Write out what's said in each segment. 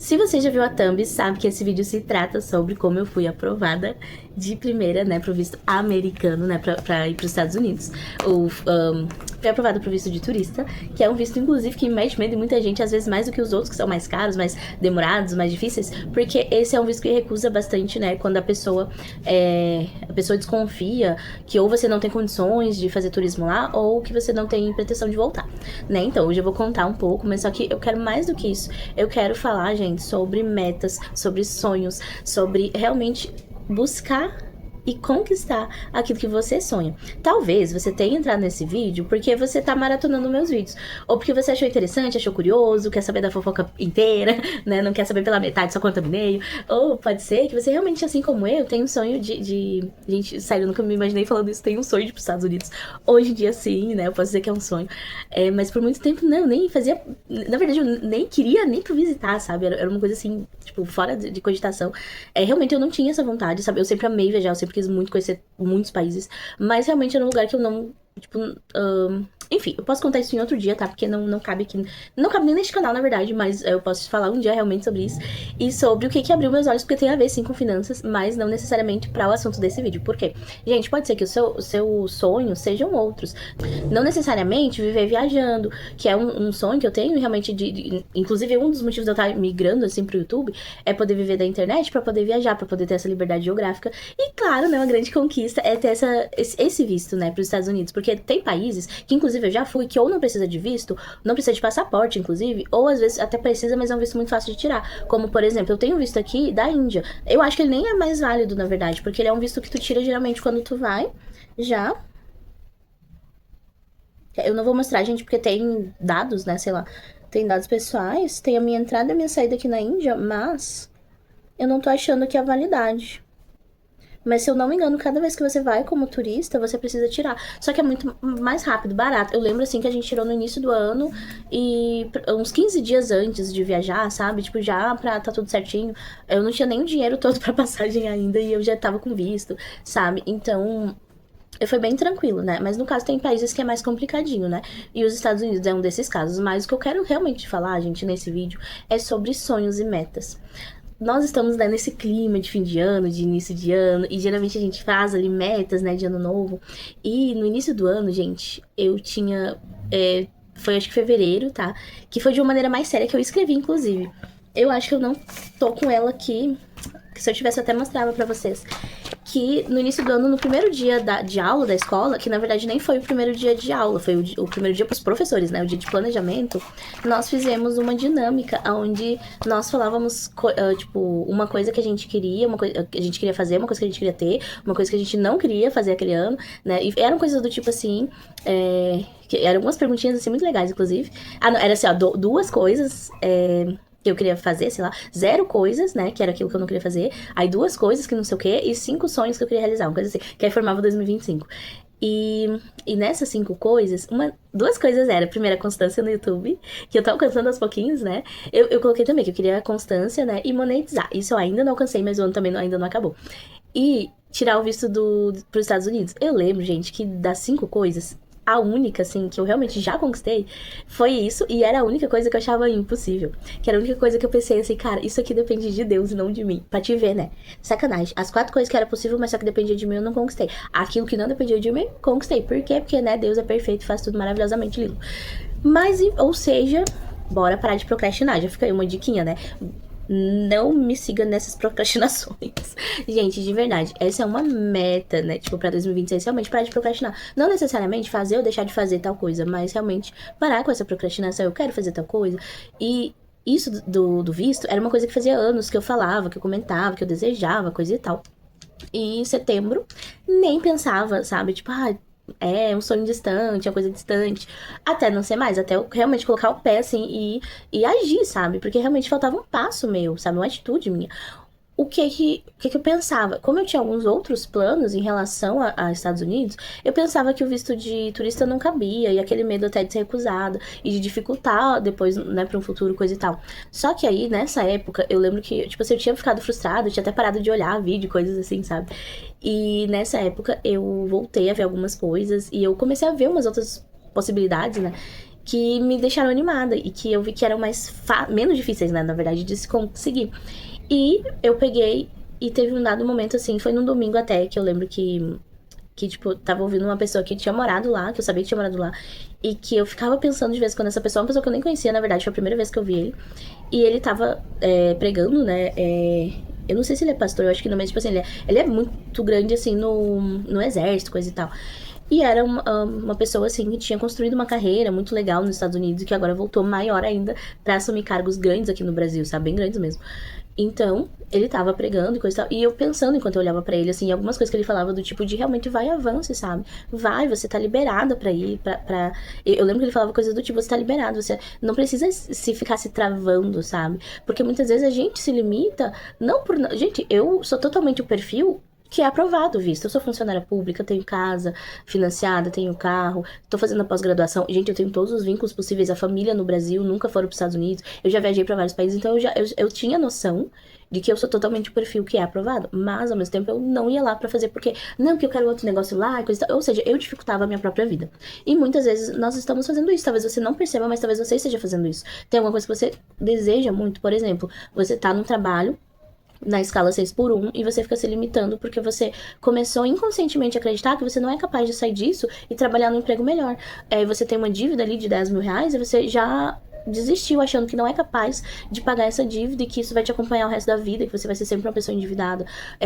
Se você já viu a thumb, sabe que esse vídeo se trata sobre como eu fui aprovada de primeira, né, pro visto americano, né, pra ir pros Estados Unidos. Fui aprovada pro visto de turista, que é um visto, inclusive, que mexe medo em muita gente, às vezes mais do que os outros, que são mais caros, mais demorados, mais difíceis, porque esse é um visto que recusa bastante, né, quando a pessoa desconfia que ou você não tem condições de fazer turismo lá, ou que você não tem pretensão de voltar, né. Então, hoje eu vou contar um pouco, mas só que eu quero mais do que isso. Eu quero falar, gente, sobre metas, sobre sonhos, sobre realmente buscar e conquistar aquilo que você sonha. Talvez você tenha entrado nesse vídeo porque você tá maratonando meus vídeos, ou porque você achou interessante, achou curioso, quer saber da fofoca inteira, né, não quer saber pela metade, só conta meio, ou pode ser que você realmente, assim como eu, tem um sonho de... Gente, sério, eu nunca me imaginei falando isso, tem um sonho de ir pros Estados Unidos. Hoje em dia, sim, né, eu posso dizer que é um sonho. Mas por muito tempo, não, nem fazia... Na verdade, eu nem queria nem pra visitar, sabe, era uma coisa assim, tipo, fora de cogitação. Realmente eu não tinha essa vontade, sabe, eu sempre amei viajar, eu sempre quis muito conhecer muitos países, mas realmente era um lugar que eu não, tipo, enfim, eu posso contar isso em outro dia, tá? Porque não cabe aqui, não cabe nem neste canal, na verdade, mas eu posso falar um dia realmente sobre isso e sobre o que abriu meus olhos, porque tem a ver sim com finanças, mas não necessariamente para o assunto desse vídeo. Por quê? Gente, pode ser que o seu sonho sejam outros, não necessariamente viver viajando, que é um sonho que eu tenho realmente inclusive um dos motivos de eu estar migrando assim pro YouTube é poder viver da internet, para poder viajar, para poder ter essa liberdade geográfica. E claro, né, uma grande conquista é ter esse visto, né, pros Estados Unidos, porque tem países que inclusive eu já fui, que ou não precisa de visto, não precisa de passaporte, inclusive, ou às vezes até precisa, mas é um visto muito fácil de tirar. Como, por exemplo, eu tenho um visto aqui da Índia. Eu acho que ele nem é mais válido, na verdade, porque ele é um visto que tu tira geralmente quando tu vai, já. Eu não vou mostrar, gente, porque tem dados, né, sei lá, tem dados pessoais, tem a minha entrada e a minha saída aqui na Índia, mas eu não tô achando que é a validade. Mas se eu não me engano, cada vez que você vai como turista, você precisa tirar. Só que é muito mais rápido, barato. Eu lembro, assim, que a gente tirou no início do ano e uns 15 dias antes de viajar, sabe? Tipo, já pra tá tudo certinho. Eu não tinha nem o dinheiro todo pra passagem ainda e eu já tava com visto, sabe? Então, foi bem tranquilo, né? Mas no caso tem países que é mais complicadinho, né? E os Estados Unidos é um desses casos. Mas o que eu quero realmente falar, gente, nesse vídeo é sobre sonhos e metas. Nós estamos, né, nesse clima de fim de ano, de início de ano, e geralmente a gente faz ali metas, né, de ano novo. E no início do ano, gente, eu tinha. Foi acho que fevereiro, tá? Que foi de uma maneira mais séria que eu escrevi, inclusive. Eu acho que eu não tô com ela aqui. Que se eu tivesse, eu até mostrava pra vocês. Que no início do ano, no primeiro dia de aula da escola, que na verdade nem foi o primeiro dia de aula, foi o primeiro dia pros professores, né? O dia de planejamento, nós fizemos uma dinâmica onde nós falávamos, tipo, uma coisa que a gente queria, uma coisa que a gente queria fazer, uma coisa que a gente queria ter, uma coisa que a gente não queria fazer aquele ano, né? E eram coisas do tipo assim, que eram algumas perguntinhas assim muito legais, inclusive. Ah, não, era assim, ó, duas coisas, que eu queria fazer, sei lá, 0 coisas, né, que era aquilo que eu não queria fazer, aí 2 coisas que não sei o quê, e 5 sonhos que eu queria realizar, uma coisa assim, que aí formava 2025. E nessas 5 coisas, 2 coisas era, primeiro, a constância no YouTube, que eu tô alcançando aos pouquinhos, né, eu coloquei também que eu queria a constância, né, e monetizar, isso eu ainda não alcancei, mas o ano também ainda não acabou. E tirar o visto pros Estados Unidos. Eu lembro, gente, que das 5 coisas, a única, assim, que eu realmente já conquistei foi isso, e era a única coisa que eu achava impossível. Que era a única coisa que eu pensei assim, cara, isso aqui depende de Deus e não de mim. Pra te ver, né? Sacanagem. As 4 coisas que era possível, mas só que dependia de mim, eu não conquistei. Aquilo que não dependia de mim, conquistei. Por quê? Porque, né, Deus é perfeito, faz tudo maravilhosamente lindo. Mas, ou seja, bora parar de procrastinar. Já fica aí uma diquinha, né? Não me siga nessas procrastinações. Gente, de verdade, essa é uma meta, né? Tipo, pra 2026, realmente parar de procrastinar. Não necessariamente fazer ou deixar de fazer tal coisa, mas realmente parar com essa procrastinação. Eu quero fazer tal coisa. E isso do visto era uma coisa que fazia anos que eu falava, que eu comentava, que eu desejava, coisa e tal. E em setembro, nem pensava, sabe? Tipo, é um sonho distante, é uma coisa distante. Até não ser mais, até eu realmente colocar o pé assim e agir, sabe? Porque realmente faltava um passo meu, sabe? Uma atitude minha. O que eu pensava? Como eu tinha alguns outros planos em relação a Estados Unidos, eu pensava que o visto de turista não cabia, e aquele medo até de ser recusado, e de dificultar depois, né, pra um futuro, coisa e tal. Só que aí, nessa época, eu lembro que, tipo assim, eu tinha ficado frustrada, eu tinha até parado de olhar vídeo, coisas assim, sabe? E nessa época, eu voltei a ver algumas coisas, e eu comecei a ver umas outras possibilidades, né? que me deixaram animada e que eu vi que eram menos difíceis, né, na verdade, de se conseguir. E eu peguei e teve um dado momento, assim, foi num domingo até, que eu lembro que, tipo, tava ouvindo uma pessoa que tinha morado lá, que eu sabia que tinha morado lá, e que eu ficava pensando de vez em quando nessa pessoa, uma pessoa que eu nem conhecia, na verdade, foi a primeira vez que eu vi ele. E ele tava pregando, né, eu não sei se ele é pastor, eu acho que não, mas, tipo assim, ele é muito grande, assim, no exército, coisa e tal. E era uma pessoa, assim, que tinha construído uma carreira muito legal nos Estados Unidos e que agora voltou maior ainda pra assumir cargos grandes aqui no Brasil, sabe? Bem grandes mesmo. Então, ele tava pregando e coisa e tal. E eu pensando enquanto eu olhava pra ele, assim, algumas coisas que ele falava do tipo de realmente vai e avance, sabe? Vai, você tá liberada pra ir, pra... Eu lembro que ele falava coisas do tipo, você tá liberado, você não precisa se ficar se travando, sabe? Porque muitas vezes a gente se limita, não por... Gente, eu sou totalmente o perfil que é aprovado o visto. Eu sou funcionária pública, tenho casa financiada, tenho carro, tô fazendo a pós-graduação. Gente, eu tenho todos os vínculos possíveis. A família no Brasil, nunca foram pros Estados Unidos. Eu já viajei pra vários países, então eu tinha noção de que eu sou totalmente o perfil que é aprovado. Mas, ao mesmo tempo, eu não ia lá pra fazer porque, não, que eu quero outro negócio lá, e coisa e tal. Ou seja, eu dificultava a minha própria vida. E muitas vezes nós estamos fazendo isso. Talvez você não perceba, mas talvez você esteja fazendo isso. Tem alguma coisa que você deseja muito, por exemplo, você tá num trabalho na escala 6x1 e você fica se limitando porque você começou inconscientemente a acreditar que você não é capaz de sair disso e trabalhar num emprego melhor. Você tem uma dívida ali de 10 mil reais e você já desistiu achando que não é capaz de pagar essa dívida e que isso vai te acompanhar o resto da vida, que você vai ser sempre uma pessoa endividada.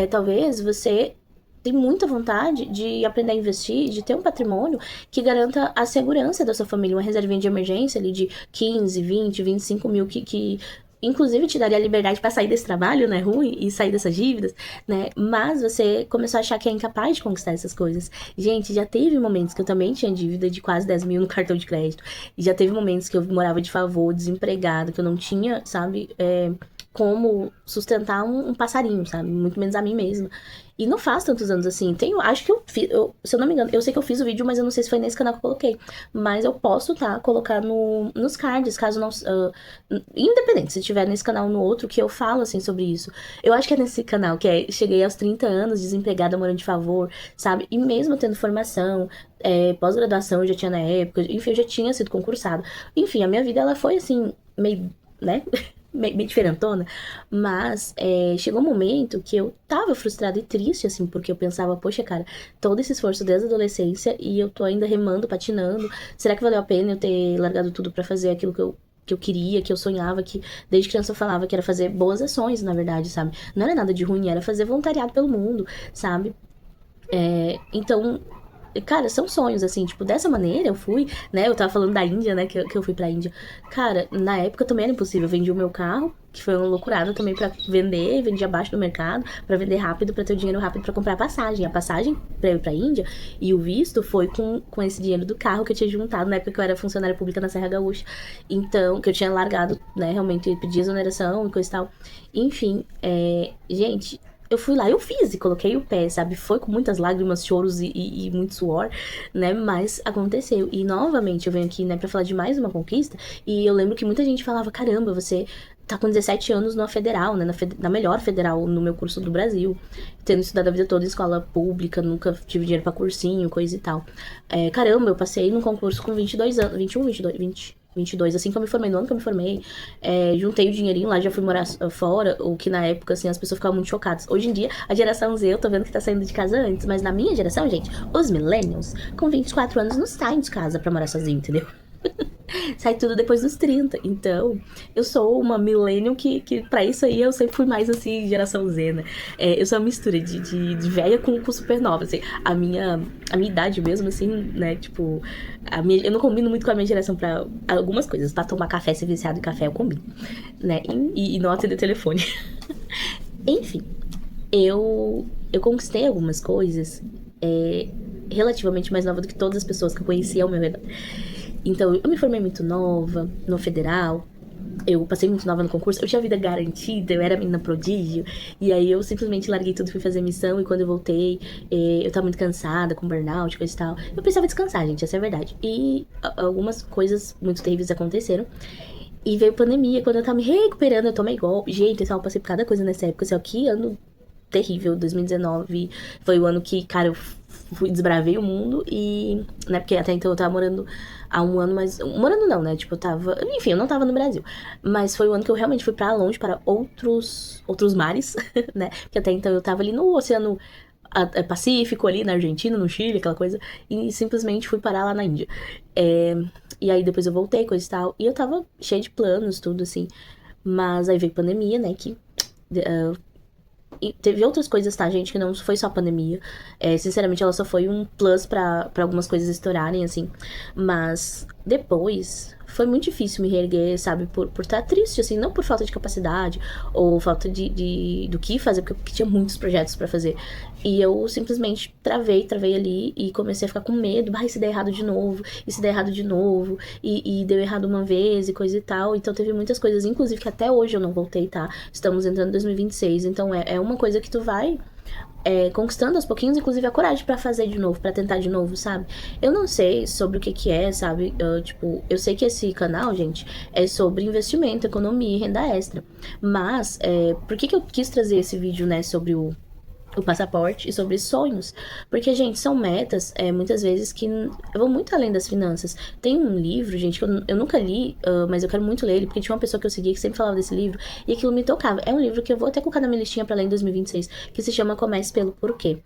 Talvez você tem muita vontade de aprender a investir, de ter um patrimônio que garanta a segurança da sua família, uma reservinha de emergência ali de 15, 20, 25 mil que inclusive te daria a liberdade pra sair desse trabalho, né, ruim, e sair dessas dívidas, né, mas você começou a achar que é incapaz de conquistar essas coisas. Gente, já teve momentos que eu também tinha dívida de quase 10 mil no cartão de crédito, e já teve momentos que eu morava de favor, desempregada, que eu não tinha, sabe, como sustentar um passarinho, sabe, muito menos a mim mesma. E não faz tantos anos assim. Acho que eu fiz, se eu não me engano, eu sei que eu fiz o vídeo, mas eu não sei se foi nesse canal que eu coloquei. Mas eu posso, tá, colocar nos cards, caso não. Independente, se tiver nesse canal ou no outro, que eu falo, assim, sobre isso. Eu acho que é nesse canal, que cheguei aos 30 anos, desempregada, morando de favor, sabe? E mesmo tendo formação, pós-graduação eu já tinha na época, enfim, eu já tinha sido concursada. Enfim, a minha vida, ela foi, assim, meio, né? meio diferentona, mas chegou um momento que eu tava frustrada e triste, assim, porque eu pensava, poxa, cara, todo esse esforço desde a adolescência e eu tô ainda remando, patinando, será que valeu a pena eu ter largado tudo pra fazer aquilo que eu queria, que eu sonhava, que desde criança eu falava que era fazer boas ações, na verdade, sabe? Não era nada de ruim, era fazer voluntariado pelo mundo, sabe? Então, cara, são sonhos, assim, tipo, dessa maneira eu fui, né, eu tava falando da Índia, né, que eu fui pra Índia. Cara, na época também era impossível, eu vendi o meu carro, que foi uma loucurada também pra vender, vendi abaixo do mercado, pra vender rápido, pra ter o dinheiro rápido pra comprar a passagem pra eu ir pra Índia, e o visto foi com esse dinheiro do carro que eu tinha juntado na época que eu era funcionária pública na Serra Gaúcha, então, que eu tinha largado, né, realmente pedi exoneração e coisa e tal. Enfim, gente, eu fui lá, eu fiz e coloquei o pé, sabe? Foi com muitas lágrimas, choros e muito suor, né? Mas aconteceu. E novamente eu venho aqui, né, pra falar de mais uma conquista. E eu lembro que muita gente falava: caramba, você tá com 17 anos na federal, né? Na melhor federal no meu curso do Brasil. Tendo estudado a vida toda em escola pública, nunca tive dinheiro pra cursinho, coisa e tal. Caramba, eu passei num concurso com 22 anos, 21, 22, 22, assim que eu me formei, no ano que eu me formei, juntei o dinheirinho lá, já fui morar fora, o que na época, assim, as pessoas ficavam muito chocadas. Hoje em dia, a geração Z, eu tô vendo que tá saindo de casa antes, mas na minha geração, gente, os millennials, com 24 anos, não saem de casa pra morar sozinho, entendeu? Sai tudo depois dos 30. Então, eu sou uma millennial que pra isso aí eu sempre fui mais, assim, geração Z, né? Eu sou uma mistura de velha com supernova, assim. A minha idade mesmo, assim, né? Tipo, eu não combino muito com a minha geração pra algumas coisas. Pra tomar café, ser viciado em café, eu combino, né? E não atender telefone. Enfim, eu conquistei algumas coisas relativamente mais nova do que todas as pessoas que eu conhecia ao meu redor. Então, eu me formei muito nova, no federal, eu passei muito nova no concurso, eu tinha vida garantida, eu era menina prodígio, e aí eu simplesmente larguei tudo e fui fazer missão, e quando eu voltei, eu tava muito cansada, com burnout, coisa e tal. Eu precisava descansar, gente, essa é a verdade. E algumas coisas muito terríveis aconteceram, e veio pandemia, quando eu tava me recuperando, eu tomei golpe. Gente, eu passei por cada coisa nessa época, assim, ó, que ano terrível, 2019 foi o ano que, cara, eu desbravei o mundo e, né, porque até então eu tava morando há um ano, mas, morando não, né, tipo, eu tava, enfim, eu não tava no Brasil, mas foi o ano que eu realmente fui pra longe, para outros mares, né, porque até então eu tava ali no Oceano Pacífico, ali na Argentina, no Chile, aquela coisa, e simplesmente fui parar lá na Índia. E aí depois eu voltei, coisa e tal, e eu tava cheia de planos, tudo assim, mas aí veio pandemia, né, que e teve outras coisas, tá, gente, que não foi só a pandemia. Sinceramente, ela só foi um plus pra algumas coisas estourarem, assim. Mas depois foi muito difícil me reerguer, sabe? Por estar triste, assim, não por falta de capacidade ou falta do que fazer, porque tinha muitos projetos pra fazer. E eu simplesmente travei ali e comecei a ficar com medo. Vai, se der errado de novo, e se der errado de novo, e deu errado uma vez e coisa e tal. Então teve muitas coisas, inclusive que até hoje eu não voltei, tá? Estamos entrando em 2026, então é uma coisa que tu vai conquistando aos pouquinhos, inclusive a coragem pra fazer de novo, pra tentar de novo, sabe? Eu não sei sobre o que que é, sabe? Tipo, eu sei que esse canal, gente, é sobre investimento, economia e renda extra. Mas, por que que eu quis trazer esse vídeo, né, sobre o passaporte e sobre sonhos. Porque, gente, são metas, muitas vezes, que vão muito além das finanças. Tem um livro, gente, que eu nunca li, mas eu quero muito ler ele, porque tinha uma pessoa que eu seguia que sempre falava desse livro, e aquilo me tocava. É um livro que eu vou até colocar na minha listinha pra ler em 2026, que se chama Comece pelo Porquê.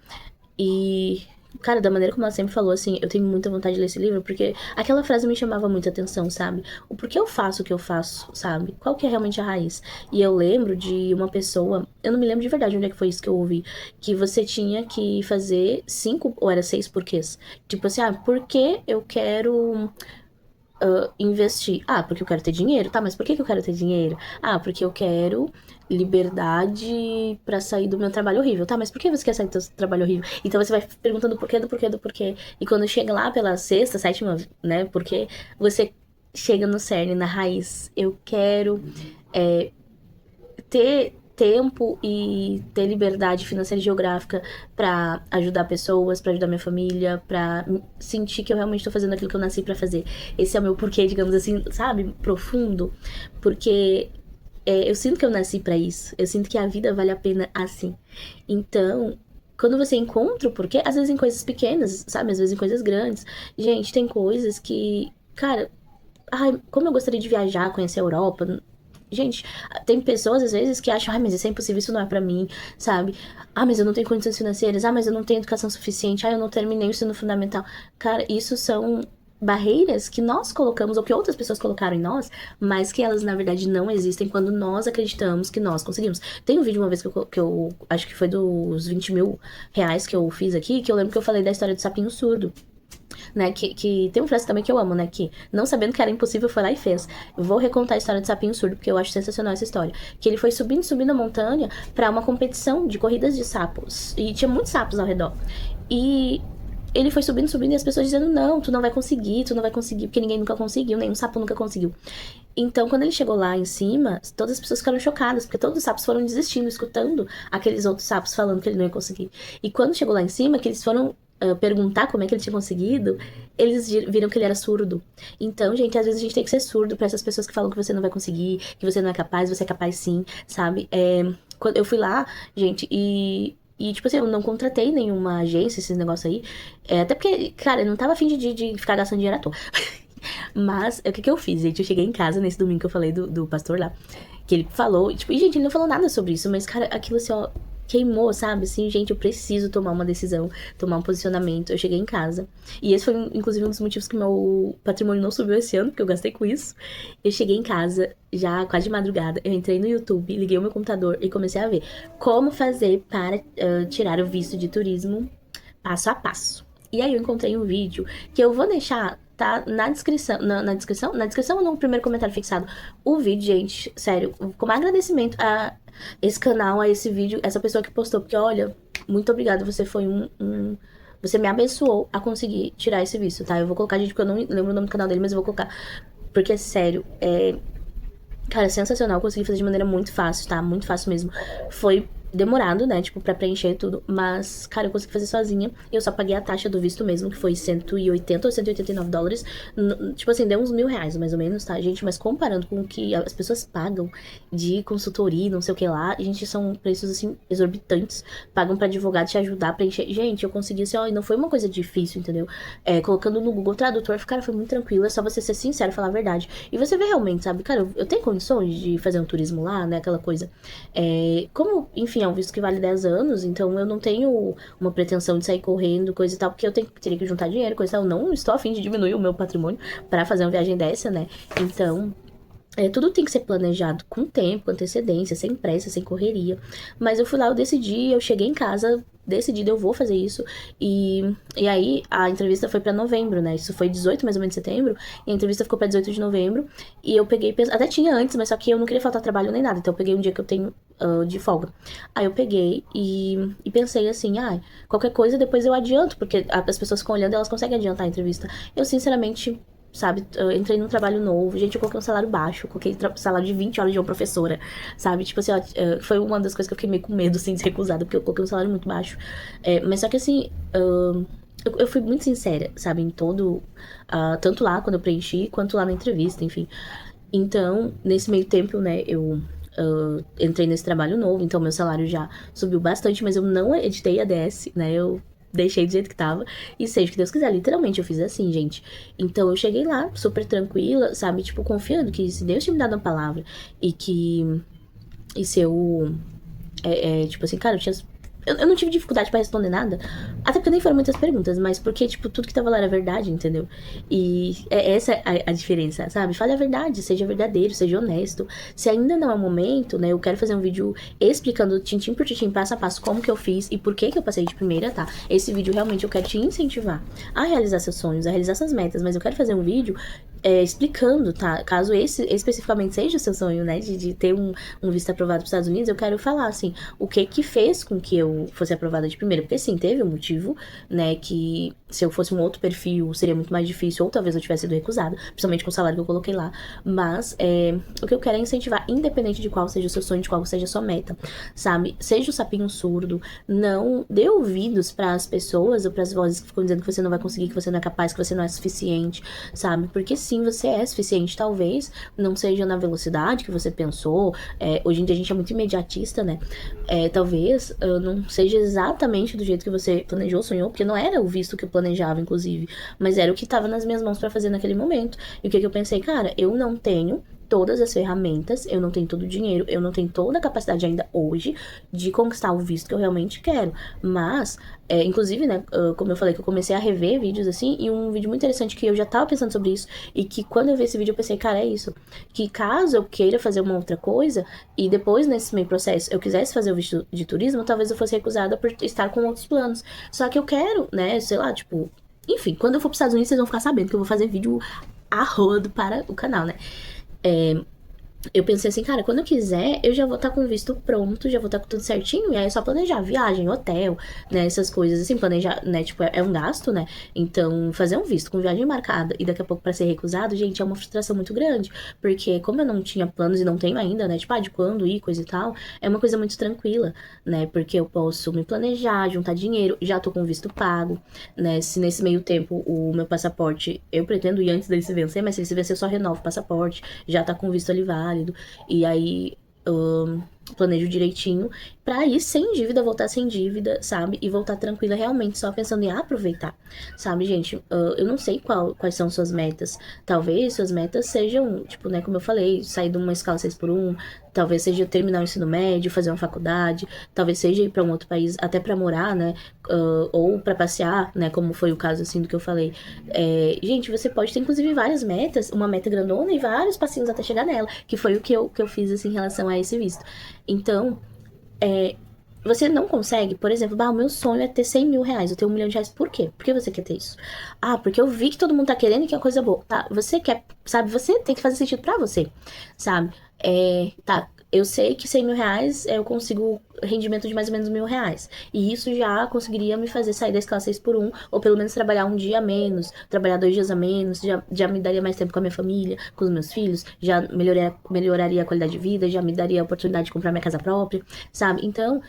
E, cara, da maneira como ela sempre falou, assim, eu tenho muita vontade de ler esse livro, porque aquela frase me chamava muita atenção, sabe? O porquê eu faço o que eu faço, sabe? Qual que é realmente a raiz? E eu lembro de uma pessoa, eu não me lembro de verdade onde é que foi isso que eu ouvi, que você tinha que fazer 5 ou era 6 porquês. Tipo assim, por que eu quero investir? Porque eu quero ter dinheiro. Tá, mas por que eu quero ter dinheiro? Porque eu quero liberdade pra sair do meu trabalho horrível. Tá, mas por que você quer sair do seu trabalho horrível? Então você vai perguntando porquê, do porquê, do porquê. E quando chega lá pela sexta, sétima, né, porque você chega no cerne, na raiz. Eu quero ter tempo e ter liberdade financeira e geográfica pra ajudar pessoas, pra ajudar minha família, pra sentir que eu realmente tô fazendo aquilo que eu nasci pra fazer. Esse é o meu porquê, digamos assim, sabe? Profundo. Porque eu sinto que eu nasci pra isso. Eu sinto que a vida vale a pena assim. Então, quando você encontra o porquê, às vezes em coisas pequenas, sabe? Às vezes em coisas grandes. Gente, tem coisas que, cara, como eu gostaria de viajar, conhecer a Europa. Gente, tem pessoas às vezes que acham, mas isso é impossível, isso não é pra mim, sabe? Mas eu não tenho condições financeiras, mas eu não tenho educação suficiente, eu não terminei o ensino fundamental. Cara, isso são barreiras que nós colocamos, ou que outras pessoas colocaram em nós, mas que elas na verdade não existem quando nós acreditamos que nós conseguimos. Tem um vídeo uma vez que eu acho que foi dos 20 mil reais que eu fiz aqui, que eu lembro que eu falei da história do sapinho surdo. Né, que tem uma frase também que eu amo, né, que não sabendo que era impossível foi lá e fez. Eu vou recontar a história do sapinho surdo, porque eu acho sensacional essa história. Que ele foi subindo a montanha pra uma competição de corridas de sapos, e tinha muitos sapos ao redor. E ele foi subindo, e as pessoas dizendo, não, tu não vai conseguir, porque ninguém nunca conseguiu, nenhum sapo nunca conseguiu. Então, quando ele chegou lá em cima, todas as pessoas ficaram chocadas, porque todos os sapos foram desistindo, escutando aqueles outros sapos falando que ele não ia conseguir. E quando chegou lá em cima, que eles foram perguntar como é que ele tinha conseguido, eles viram que ele era surdo. Então, gente, às vezes a gente tem que ser surdo pra essas pessoas que falam que você não vai conseguir, que você não é capaz, você é capaz sim, sabe? Quando eu fui lá, gente, e, tipo assim, eu não contratei nenhuma agência, esses negócios aí. Até porque, cara, eu não tava afim de ficar gastando dinheiro à toa. Mas, o que que eu fiz, gente? Eu cheguei em casa nesse domingo que eu falei do pastor lá. Que ele falou, tipo, e, gente, ele não falou nada sobre isso, mas, cara, aquilo assim, ó, queimou, sabe? Assim, gente, eu preciso tomar uma decisão, tomar um posicionamento. Eu cheguei em casa. E esse foi, inclusive, um dos motivos que meu patrimônio não subiu esse ano, porque eu gastei com isso. Eu cheguei em casa, já quase de madrugada. Eu entrei no YouTube, liguei o meu computador e comecei a ver como fazer para tirar o visto de turismo passo a passo. E aí eu encontrei um vídeo que eu vou deixar, tá, na descrição, na descrição, ou no primeiro comentário fixado. O vídeo, gente, sério, como agradecimento a esse canal, a esse vídeo, essa pessoa que postou, porque olha, muito obrigada, você foi você me abençoou a conseguir tirar esse visto, tá? Eu vou colocar, gente, porque eu não lembro o nome do canal dele, mas eu vou colocar, porque, sério, cara, sensacional, eu consegui fazer de maneira muito fácil, tá? Muito fácil mesmo. Foi demorado, né, tipo, pra preencher tudo, mas, cara, eu consegui fazer sozinha, e eu só paguei a taxa do visto mesmo, que foi 180 ou US$ 189, tipo assim, deu uns R$ 1.000, mais ou menos, tá, gente, mas comparando com o que as pessoas pagam de consultoria, não sei o que lá, gente, são preços, assim, exorbitantes, pagam pra advogado te ajudar a preencher, gente, eu consegui, assim, ó, e não foi uma coisa difícil, entendeu, colocando no Google Tradutor, cara, foi muito tranquilo, é só você ser sincero e falar a verdade, e você vê realmente, sabe, cara, eu tenho condições de fazer um turismo lá, né, aquela coisa, como, enfim, é um visto que vale 10 anos, então eu não tenho uma pretensão de sair correndo, coisa e tal, porque teria que juntar dinheiro, coisa e tal. Eu não estou a fim de diminuir o meu patrimônio para fazer uma viagem dessa, né? Então, tudo tem que ser planejado com tempo, com antecedência, sem pressa, sem correria. Mas eu fui lá, eu decidi, eu cheguei em casa, decidida, eu vou fazer isso. E aí, a entrevista foi pra novembro, né? Isso foi 18 mais ou menos de setembro. E a entrevista ficou pra 18 de novembro. E eu peguei, até tinha antes, mas só que eu não queria faltar trabalho nem nada. Então eu peguei um dia que eu tenho de folga. Aí eu peguei e pensei assim, qualquer coisa depois eu adianto, porque as pessoas ficam olhando e elas conseguem adiantar a entrevista. Eu, sinceramente, sabe, eu entrei num trabalho novo, gente, eu coloquei um salário baixo, coloquei salário de 20 horas de uma professora, sabe, tipo assim, ó, foi uma das coisas que eu fiquei meio com medo, assim, de ser recusada, porque eu coloquei um salário muito baixo, mas só que assim, eu fui muito sincera, sabe, em todo, tanto lá quando eu preenchi, quanto lá na entrevista, enfim, então, nesse meio tempo, né, eu entrei nesse trabalho novo, então meu salário já subiu bastante, mas eu não editei a DS, né, eu deixei do jeito que tava. E seja o que Deus quiser. Literalmente, eu fiz assim, gente. Então, eu cheguei lá, super tranquila, sabe? Tipo, confiando que se Deus tinha me dado uma palavra e que... E se eu... tipo assim, cara, eu não tive dificuldade pra responder nada. Até porque nem foram muitas perguntas, mas porque, tipo, tudo que tava lá era verdade, entendeu? E essa é a diferença, sabe? Fale a verdade, seja verdadeiro, seja honesto. Se ainda não é o momento, né? Eu quero fazer um vídeo explicando tintim por tintim, passo a passo, como que eu fiz e por que que eu passei de primeira, tá? Esse vídeo realmente eu quero te incentivar a realizar seus sonhos, a realizar suas metas, mas eu quero fazer um vídeo explicando, tá? Caso esse especificamente seja o seu sonho, né? De ter um visto aprovado para os Estados Unidos, eu quero falar, assim, o que que fez com que eu fosse aprovada de primeira. Porque, sim, teve um motivo, né? Que se eu fosse um outro perfil, seria muito mais difícil, ou talvez eu tivesse sido recusada, principalmente com o salário que eu coloquei lá. Mas, o que eu quero é incentivar, independente de qual seja o seu sonho, de qual seja a sua meta, sabe? Seja o sapinho surdo, não dê ouvidos para as pessoas ou para as vozes que ficam dizendo que você não vai conseguir, que você não é capaz, que você não é suficiente, sabe? Porque sim, você é suficiente, talvez não seja na velocidade que você pensou. Hoje em dia a gente é muito imediatista, né? Talvez não seja exatamente do jeito que você planejou, sonhou, porque não era o visto que eu planejava, inclusive, mas era o que estava nas minhas mãos para fazer naquele momento. E o que eu pensei, cara, eu não tenho todas as ferramentas, eu não tenho todo o dinheiro, eu não tenho toda a capacidade ainda hoje de conquistar o visto que eu realmente quero. Mas, inclusive, né, como eu falei, que eu comecei a rever vídeos assim, e um vídeo muito interessante que eu já tava pensando sobre isso, e que quando eu vi esse vídeo eu pensei, cara, é isso. Que caso eu queira fazer uma outra coisa, e depois nesse meio processo eu quisesse fazer o visto de turismo, talvez eu fosse recusada por estar com outros planos. Só que eu quero, né, sei lá, tipo... Enfim, quando eu for pros Estados Unidos, vocês vão ficar sabendo que eu vou fazer vídeo a rodo para o canal, né? Eu pensei assim, cara, quando eu quiser, eu já vou estar com o visto pronto, já vou estar com tudo certinho, e aí é só planejar viagem, hotel, né, essas coisas assim, planejar, né, tipo, é um gasto, né, então fazer um visto com viagem marcada e daqui a pouco pra ser recusado, gente, é uma frustração muito grande, porque como eu não tinha planos e não tenho ainda, né, tipo, de quando ir, coisa e tal, é uma coisa muito tranquila, né, porque eu posso me planejar, juntar dinheiro, já tô com o visto pago, né, se nesse meio tempo o meu passaporte, eu pretendo ir antes dele se vencer, mas se ele se vencer eu só renovo o passaporte, já tá com o visto ali válido. E aí planejo direitinho pra ir sem dívida, voltar sem dívida, sabe? E voltar tranquila realmente, só pensando em aproveitar, sabe, gente? Eu não sei quais são suas metas. Talvez suas metas sejam, tipo, né, como eu falei, sair de uma escala 6x1, talvez seja terminar o ensino médio, fazer uma faculdade, talvez seja ir pra um outro país, até pra morar, né? Ou pra passear, né? Como foi o caso, assim, do que eu falei. Gente, você pode ter, inclusive, várias metas, uma meta grandona e vários passinhos até chegar nela, que foi o que eu fiz, assim, em relação a esse visto. Então, você não consegue, por exemplo, o meu sonho é ter R$ 100.000, eu tenho R$ 1.000.000, por quê? Por que você quer ter isso? Porque eu vi que todo mundo tá querendo e que é coisa boa, tá? Você quer, sabe, você tem que fazer sentido pra você, sabe? Tá, eu sei que R$ 100.000 eu consigo rendimento de mais ou menos R$ 1.000. E isso já conseguiria me fazer sair da escala 6 por 1, ou pelo menos trabalhar um dia a menos, trabalhar 2 dias a menos, já me daria mais tempo com a minha família, com os meus filhos, já melhoraria a qualidade de vida, já me daria a oportunidade de comprar minha casa própria, sabe? Então,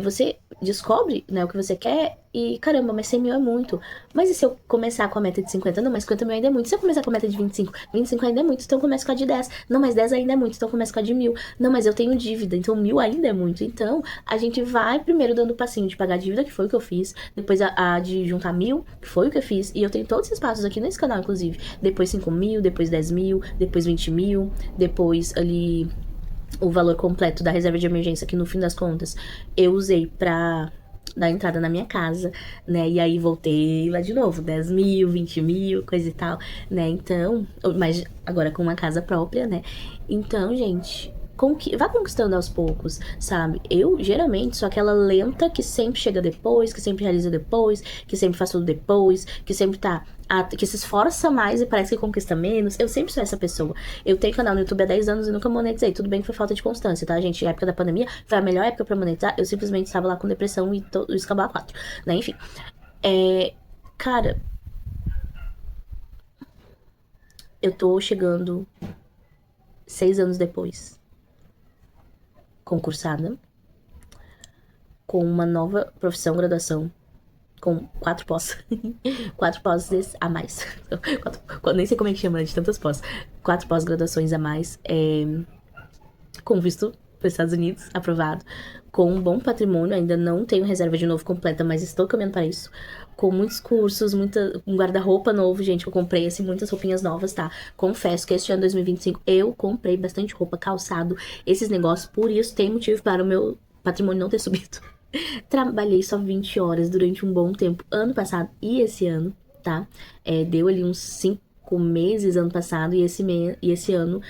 você descobre, né, o que você quer e, caramba, mas 100 mil é muito. Mas e se eu começar com a meta de 50? Não, mas 50 mil ainda é muito. Se eu começar com a meta de 25, 25 ainda é muito, então eu começo com a de 10. Não, mas 10 ainda é muito, então eu começo com a de 1.000. Não, mas eu tenho dívida, então 1.000 ainda é muito. Então, a gente vai primeiro dando o passinho de pagar a dívida, que foi o que eu fiz. Depois a de juntar 1.000, que foi o que eu fiz. E eu tenho todos esses passos aqui nesse canal, inclusive. Depois 5 mil, depois 10 mil, depois 20 mil, depois ali o valor completo da reserva de emergência, que no fim das contas eu usei pra dar entrada na minha casa, né? E aí voltei lá de novo, 10 mil, 20 mil, coisa e tal, né? Então, mas agora com uma casa própria, né? Então, gente, vá conquistando aos poucos, sabe? Eu, geralmente, sou aquela lenta que sempre chega depois, que sempre realiza depois, que sempre faz tudo depois, que sempre que se esforça mais e parece que conquista menos. Eu sempre sou essa pessoa. Eu tenho canal no YouTube há 10 anos e nunca monetizei. Tudo bem que foi falta de constância, tá, gente? A época da pandemia foi a melhor época pra monetizar. Eu simplesmente estava lá com depressão e o escambau a 4, né? Enfim. Cara, eu tô chegando 6 anos depois, concursada, com uma nova profissão, graduação, com 4 pós. 4 pós a mais. Nem sei como é que chama, de tantas pós. 4 pós-graduações a mais. Com visto para os Estados Unidos, aprovado. Com um bom patrimônio, ainda não tenho reserva de novo completa, mas estou caminhando para isso. Com muitos cursos, um guarda-roupa novo, gente, eu comprei, assim, muitas roupinhas novas, tá? Confesso que este ano 2025 eu comprei bastante roupa, calçado, esses negócios, por isso tem motivo para o meu patrimônio não ter subido. Trabalhei só 20 horas durante um bom tempo, ano passado e esse ano, tá? Deu ali uns 5 meses ano passado e esse ano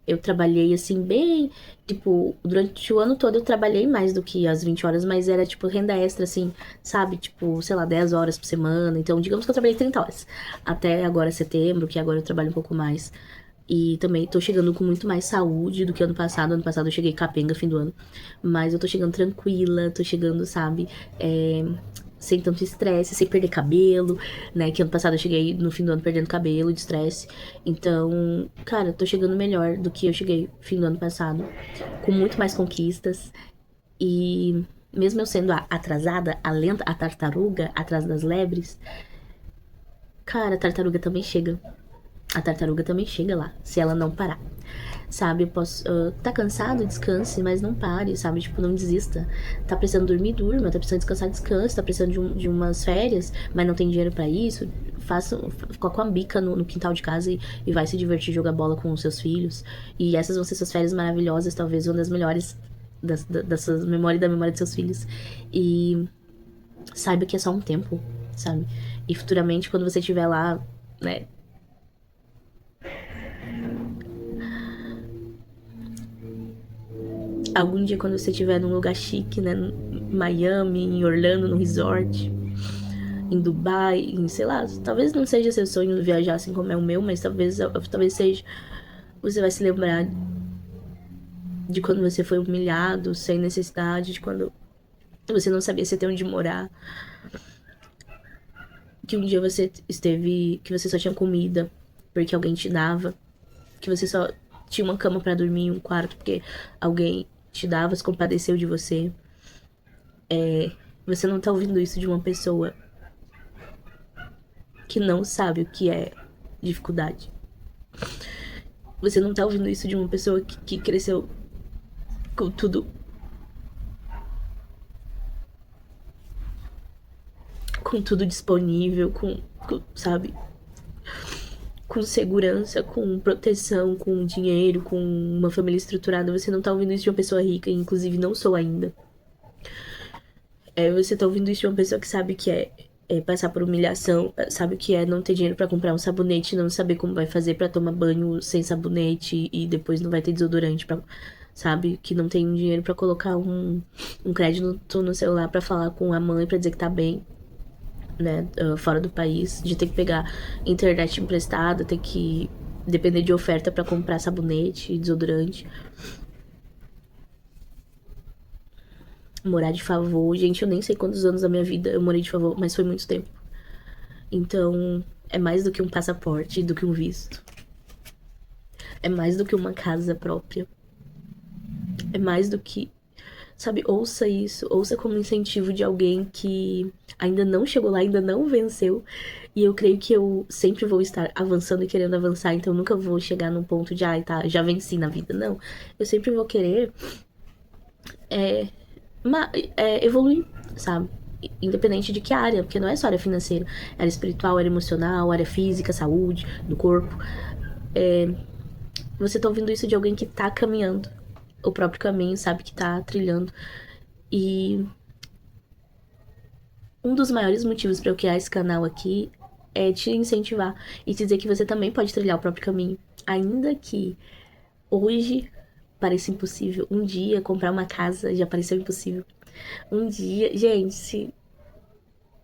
eu trabalhei assim bem, tipo, durante o ano todo eu trabalhei mais do que as 20 horas, mas era tipo renda extra assim, sabe? Tipo, sei lá, 10 horas por semana. Então, digamos que eu trabalhei 30 horas. Até agora setembro, que agora eu trabalho um pouco mais. E também tô chegando com muito mais saúde do que ano passado. Ano passado eu cheguei capenga fim do ano. Mas eu tô chegando tranquila, tô chegando, sabe? Sem tanto estresse, sem perder cabelo, né? Que ano passado eu cheguei no fim do ano perdendo cabelo de estresse. Então, cara, eu tô chegando melhor do que eu cheguei fim do ano passado. Com muito mais conquistas. E mesmo eu sendo a atrasada, a lenta, a tartaruga, atrás das lebres, cara, a tartaruga também chega. A tartaruga também chega lá, se ela não parar. Sabe, eu posso... tá cansado? Descanse, mas não pare, sabe? Tipo, não desista. Tá precisando dormir? Durma. Tá precisando descansar? Descanse. Tá precisando de umas férias, mas não tem dinheiro pra isso? Fica com a bica no quintal de casa e vai se divertir, jogar bola com os seus filhos. E essas vão ser suas férias maravilhosas, talvez uma das melhores da sua memória e da memória de seus filhos. E saiba que é só um tempo, sabe? E futuramente, quando você estiver lá, né... Algum dia quando você estiver num lugar chique, né? Em Miami, em Orlando, no resort, em Dubai, em, sei lá, talvez não seja seu sonho viajar assim como é o meu, mas talvez seja. Você vai se lembrar de quando você foi humilhado, sem necessidade, de quando você não sabia se ter onde morar. Que um dia você que você só tinha comida porque alguém te dava, que você só tinha uma cama pra dormir, um quarto porque alguém te dava, se compadeceu de você. Você não tá ouvindo isso de uma pessoa que não sabe o que é dificuldade. Você não tá ouvindo isso de uma pessoa que cresceu com tudo, com tudo disponível, sabe, com segurança, com proteção, com dinheiro, com uma família estruturada. Você não tá ouvindo isso de uma pessoa rica, e inclusive não sou ainda. Você tá ouvindo isso de uma pessoa que sabe que é passar por humilhação, sabe o que é não ter dinheiro pra comprar um sabonete, não saber como vai fazer pra tomar banho sem sabonete e depois não vai ter desodorante pra, sabe, que não tem dinheiro pra colocar um crédito no celular pra falar com a mãe pra dizer que tá bem, né, fora do país, de ter que pegar internet emprestada, ter que depender de oferta pra comprar sabonete e desodorante. morar de favor. Gente, eu nem sei quantos anos da minha vida eu morei de favor, mas foi muito tempo. Então, é mais do que um passaporte, do que um visto. É mais do que uma casa própria. É mais do que... Sabe, ouça isso. Ouça como incentivo de alguém que ainda não chegou lá, ainda não venceu. E eu creio que eu sempre vou estar avançando e querendo avançar. Então, eu nunca vou chegar num ponto de, ai, tá, já venci na vida. Não. Eu sempre vou querer evoluir, sabe? Independente de que área, porque não é só área financeira, área espiritual, área emocional, área física, saúde, do corpo. Você tá ouvindo isso de alguém que tá caminhando o próprio caminho, sabe, que tá trilhando. E um dos maiores motivos para eu criar esse canal aqui é te incentivar e te dizer que você também pode trilhar o próprio caminho. Ainda que hoje pareça impossível, um dia comprar uma casa já pareceu impossível. Um dia, gente, se,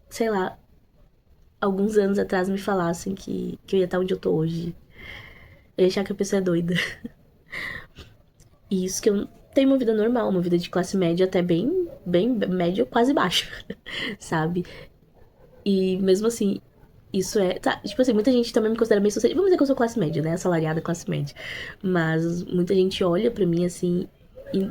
sei lá, alguns anos atrás me falassem que eu ia estar onde eu tô hoje, eu ia achar que a pessoa é doida. E isso que eu tenho uma vida normal, uma vida de classe média até bem média, quase baixa, sabe? E mesmo assim, isso é... Tá, tipo assim, muita gente também me considera bem sucedida. Vamos dizer que eu sou classe média, né? Assalariada classe média. Mas muita gente olha pra mim assim e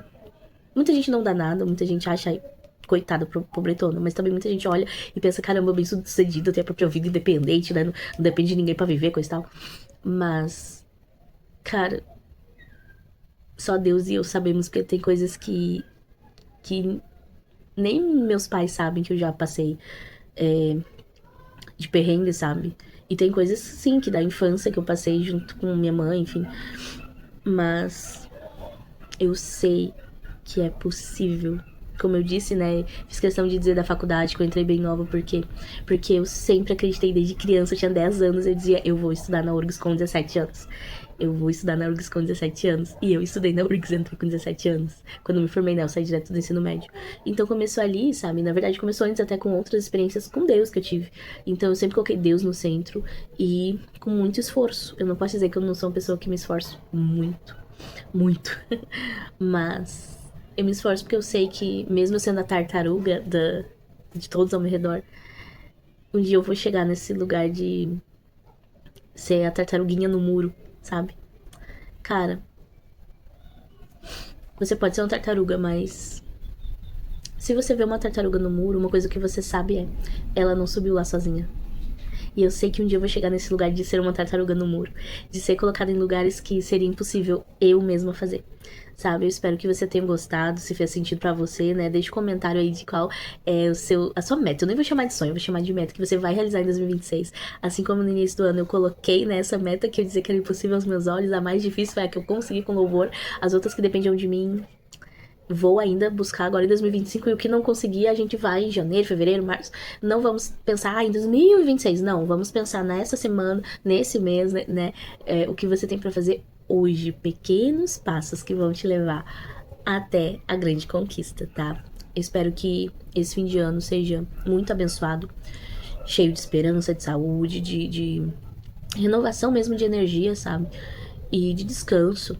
muita gente não dá nada, muita gente acha, "Ai, coitada, pobretona", mas também muita gente olha e pensa, caramba, bem sucedido, eu tenho a própria vida independente, né? Não depende de ninguém pra viver, coisa e tal. Mas, cara, só Deus e eu sabemos, porque tem coisas que nem meus pais sabem que eu já passei de perrengue, sabe? E tem coisas, sim, que da infância que eu passei junto com minha mãe, enfim. Mas eu sei que é possível. Como eu disse, né? Fiz questão de dizer da faculdade que eu entrei bem nova, porque eu sempre acreditei desde criança, eu tinha 10 anos, eu dizia, eu vou estudar na URGS com 17 anos. Eu vou estudar na URGS com 17 anos. E eu estudei na URGS, entrei com 17 anos. Quando eu me formei, né? Eu saí direto do ensino médio. Então começou ali, sabe? Na verdade, começou antes até com outras experiências com Deus que eu tive. Então eu sempre coloquei Deus no centro e com muito esforço. Eu não posso dizer que eu não sou uma pessoa que me esforço muito. Muito. Mas eu me esforço porque eu sei que, mesmo sendo a tartaruga de todos ao meu redor, um dia eu vou chegar nesse lugar de ser a tartaruguinha no muro, sabe? Cara, você pode ser uma tartaruga, mas se você vê uma tartaruga no muro, uma coisa que você sabe é, ela não subiu lá sozinha. E eu sei que um dia eu vou chegar nesse lugar de ser uma tartaruga no muro, de ser colocada em lugares que seria impossível eu mesma fazer, sabe? Eu espero que você tenha gostado, se fez sentido pra você, né? Deixe um comentário aí de qual é a sua meta. Eu nem vou chamar de sonho, eu vou chamar de meta que você vai realizar em 2026. Assim como no início do ano eu coloquei, né, essa meta que eu dizia que era impossível aos meus olhos, a mais difícil foi a que eu consegui com louvor. As outras que dependiam de mim, vou ainda buscar agora em 2025 e o que não conseguir a gente vai em janeiro, fevereiro, março. Não vamos pensar em 2026, não. Vamos pensar nessa semana, nesse mês, né? O que você tem pra fazer hoje. Pequenos passos que vão te levar até a grande conquista, tá? Eu espero que esse fim de ano seja muito abençoado, cheio de esperança, de saúde, de renovação mesmo de energia, sabe? E de descanso.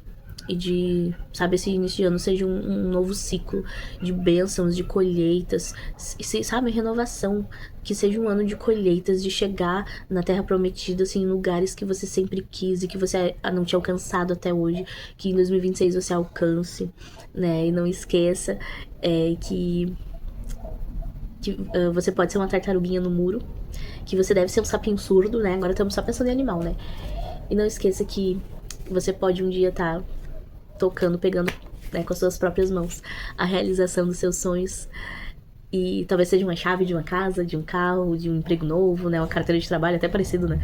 E de, sabe, esse início de ano seja um novo ciclo de bênçãos, de colheitas, sabe, renovação. Que seja um ano de colheitas, de chegar na Terra Prometida, assim, em lugares que você sempre quis e que você não tinha alcançado até hoje. Que em 2026 você alcance, né? E não esqueça que você pode ser uma tartaruguinha no muro, que você deve ser um sapinho surdo, né? Agora estamos só pensando em animal, né? E não esqueça que você pode um dia estar tocando, pegando, né, com as suas próprias mãos a realização dos seus sonhos. E talvez seja uma chave de uma casa, de um carro, de um emprego novo, né? Uma carteira de trabalho, até parecido, né?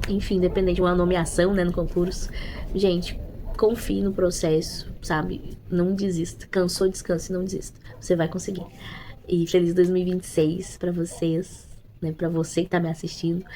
Enfim, dependente de uma nomeação, né, no concurso. Gente, confie no processo, sabe? Não desista. Cansou, descanse, não desista. Você vai conseguir. E feliz 2026 pra vocês, né? Pra você que tá me assistindo.